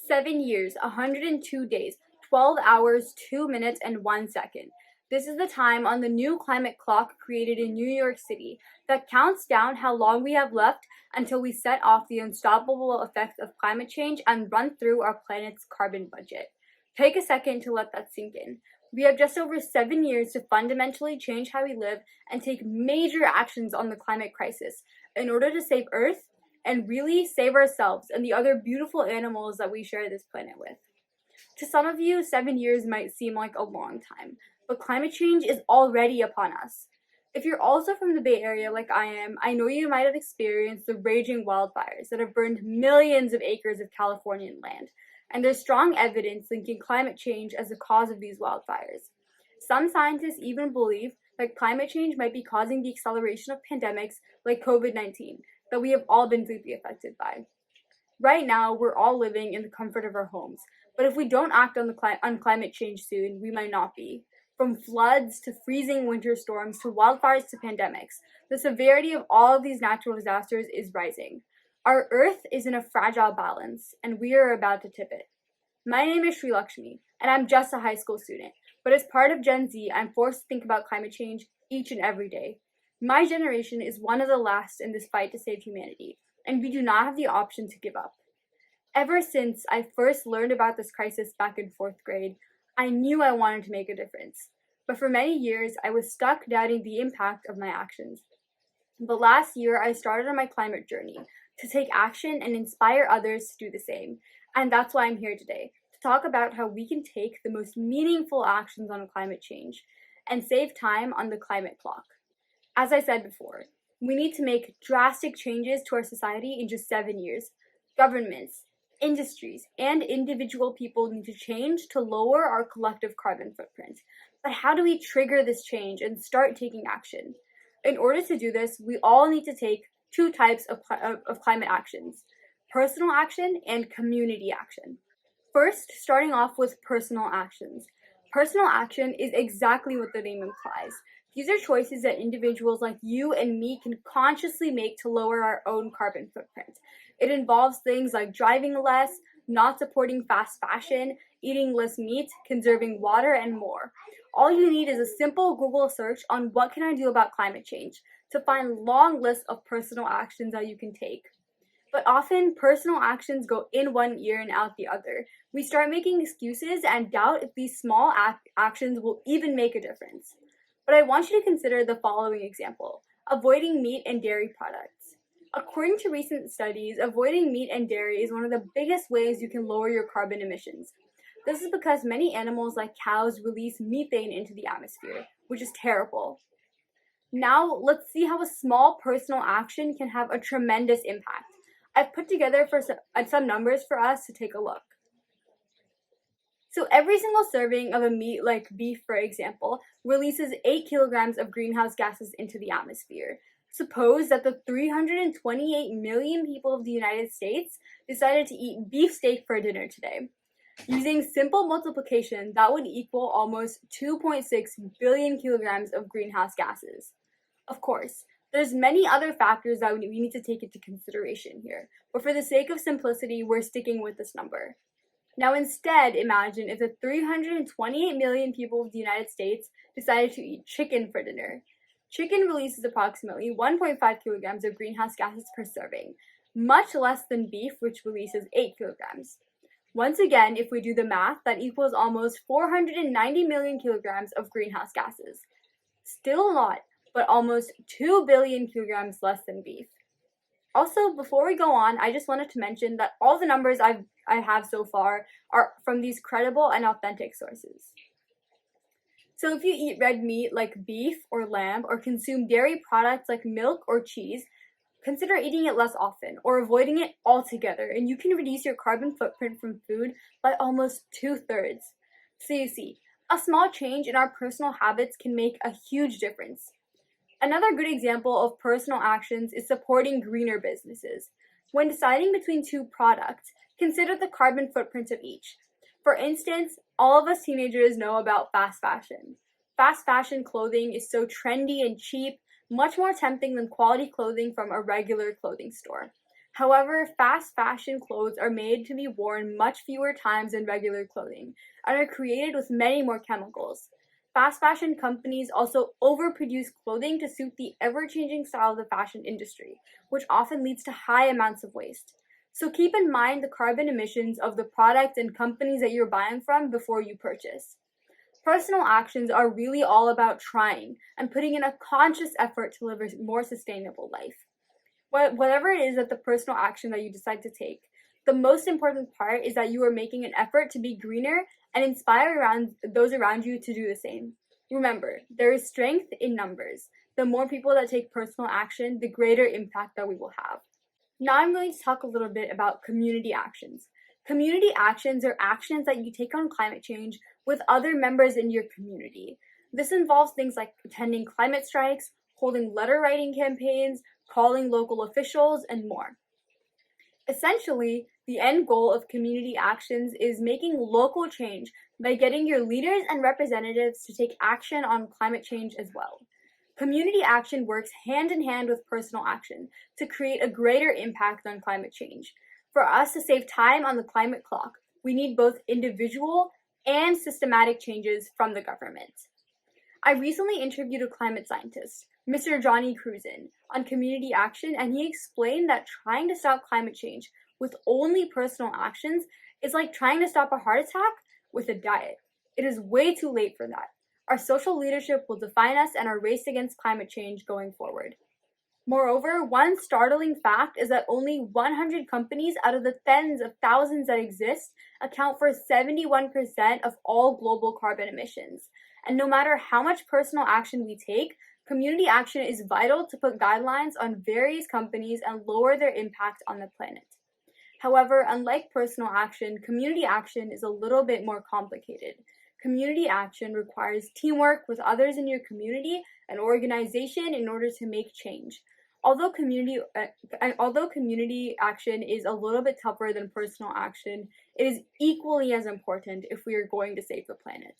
7 years, 102 days, 12 hours, 2 minutes, and 1 second. This is the time on the new climate clock created in New York City that counts down how long we have left until we set off the unstoppable effects of climate change and run through our planet's carbon budget. Take a second to let that sink in. We have just over 7 years to fundamentally change how we live and take major actions on the climate crisis in order to save Earth and really save ourselves and the other beautiful animals that we share this planet with. To some of you, 7 years might seem like a long time, but climate change is already upon us. If you're also from the Bay Area like I am, I know you might have experienced the raging wildfires that have burned millions of acres of Californian land, and there's strong evidence linking climate change as the cause of these wildfires. Some scientists even believe that climate change might be causing the acceleration of pandemics like COVID-19 that we have all been deeply affected by. Right now, we're all living in the comfort of our homes, but if we don't act on climate change soon, we might not be. From floods to freezing winter storms to wildfires to pandemics, the severity of all of these natural disasters is rising. Our Earth is in a fragile balance, and we are about to tip it. My name is Srilakshmi, and I'm just a high school student, but as part of Gen Z, I'm forced to think about climate change each and every day. My generation is one of the last in this fight to save humanity, and we do not have the option to give up. Ever since I first learned about this crisis back in 4th grade, I knew I wanted to make a difference. But for many years, I was stuck doubting the impact of my actions. But last year, I started on my climate journey to take action and inspire others to do the same. And that's why I'm here today, to talk about how we can take the most meaningful actions on climate change and save time on the climate clock. As I said before, we need to make drastic changes to our society in just 7 years. Governments, industries, and individual people need to change to lower our collective carbon footprint. But how do we trigger this change and start taking action? In order to do this, we all need to take two types of climate actions: personal action and community action. First, starting off with personal actions. Personal action is exactly what the name implies. These are choices that individuals like you and me can consciously make to lower our own carbon footprint. It involves things like driving less, not supporting fast fashion, eating less meat, conserving water, and more. All you need is a simple Google search on what can I do about climate change to find long lists of personal actions that you can take. But often, personal actions go in one ear and out the other. We start making excuses and doubt if these small actions will even make a difference. But I want you to consider the following example: avoiding meat and dairy products. According to recent studies, avoiding meat and dairy is one of the biggest ways you can lower your carbon emissions. This is because many animals like cows release methane into the atmosphere, which is terrible. Now, let's see how a small personal action can have a tremendous impact. I've put together some numbers for us to take a look. So every single serving of a meat like beef, for example, releases 8 kilograms of greenhouse gases into the atmosphere. Suppose that the 328 million people of the United States decided to eat beefsteak for dinner today. Using simple multiplication, that would equal almost 2.6 billion kilograms of greenhouse gases. Of course, there's many other factors that we need to take into consideration here, but for the sake of simplicity, we're sticking with this number. Now instead, imagine if the 328 million people of the United States decided to eat chicken for dinner. Chicken releases approximately 1.5 kilograms of greenhouse gases per serving, much less than beef, which releases 8 kilograms. Once again, if we do the math, that equals almost 490 million kilograms of greenhouse gases. Still a lot, but almost 2 billion kilograms less than beef. Also, before we go on, I just wanted to mention that all the numbers I have so far are from these credible and authentic sources. So if you eat red meat like beef or lamb, or consume dairy products like milk or cheese, consider eating it less often or avoiding it altogether, and you can reduce your carbon footprint from food by almost 2/3. So you see, a small change in our personal habits can make a huge difference. Another good example of personal actions is supporting greener businesses. When deciding between two products, consider the carbon footprint of each. For instance, all of us teenagers know about fast fashion. Fast fashion clothing is so trendy and cheap, much more tempting than quality clothing from a regular clothing store. However, fast fashion clothes are made to be worn much fewer times than regular clothing and are created with many more chemicals. Fast fashion companies also overproduce clothing to suit the ever-changing style of the fashion industry, which often leads to high amounts of waste. So keep in mind the carbon emissions of the products and companies that you're buying from before you purchase. Personal actions are really all about trying and putting in a conscious effort to live a more sustainable life. Whatever it is that the personal action that you decide to take, the most important part is that you are making an effort to be greener and inspire those around you to do the same. Remember, there is strength in numbers. The more people that take personal action, the greater impact that we will have. Now I'm going to talk a little bit about community actions. Community actions are actions that you take on climate change with other members in your community. This involves things like attending climate strikes, holding letter writing campaigns, calling local officials, and more. Essentially, the end goal of community actions is making local change by getting your leaders and representatives to take action on climate change as well. Community action works hand in hand with personal action to create a greater impact on climate change. For us to save time on the climate clock, we need both individual and systematic changes from the government. I recently interviewed a climate scientist, Mr. Johnny Cruzin, on community action, and he explained that trying to stop climate change with only personal actions is like trying to stop a heart attack with a diet. It is way too late for that. Our social leadership will define us and our race against climate change going forward. Moreover, one startling fact is that only 100 companies out of the tens of thousands that exist account for 71% of all global carbon emissions. And no matter how much personal action we take, community action is vital to put guidelines on various companies and lower their impact on the planet. However, unlike personal action, community action is a little bit more complicated. Community action requires teamwork with others in your community and organization in order to make change. Although community action is a little bit tougher than personal action, it is equally as important if we are going to save the planet.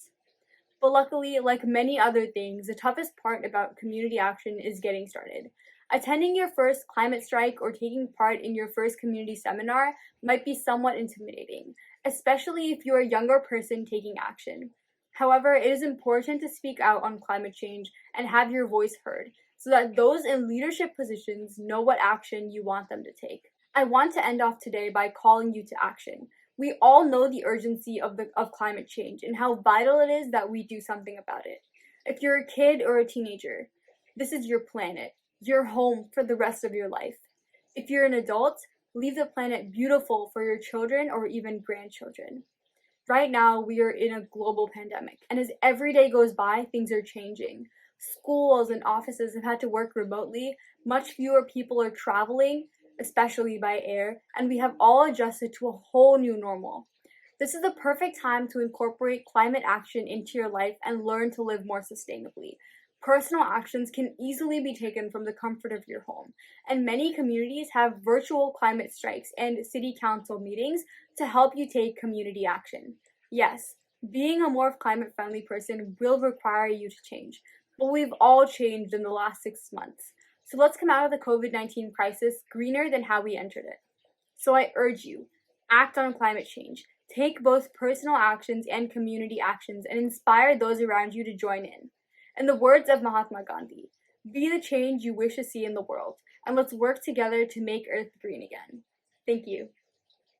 But luckily, like many other things, the toughest part about community action is getting started. Attending your first climate strike or taking part in your first community seminar might be somewhat intimidating, especially if you're a younger person taking action. However, it is important to speak out on climate change and have your voice heard, so that those in leadership positions know what action you want them to take. I want to end off today by calling you to action. We all know the urgency of climate change and how vital it is that we do something about it. If you're a kid or a teenager, this is your planet, your home for the rest of your life. If you're an adult, leave the planet beautiful for your children or even grandchildren. Right now, we are in a global pandemic, and as every day goes by, things are changing. Schools and offices have had to work remotely, much fewer people are traveling, especially by air, and we have all adjusted to a whole new normal. This is the perfect time to incorporate climate action into your life and learn to live more sustainably. Personal actions can easily be taken from the comfort of your home, and many communities have virtual climate strikes and city council meetings to help you take community action. Yes, being a more climate-friendly person will require you to change, but we've all changed in the last 6 months. So let's come out of the COVID-19 crisis greener than how we entered it. So I urge you, act on climate change. Take both personal actions and community actions and inspire those around you to join in. In the words of Mahatma Gandhi, be the change you wish to see in the world, and let's work together to make Earth green again. Thank you.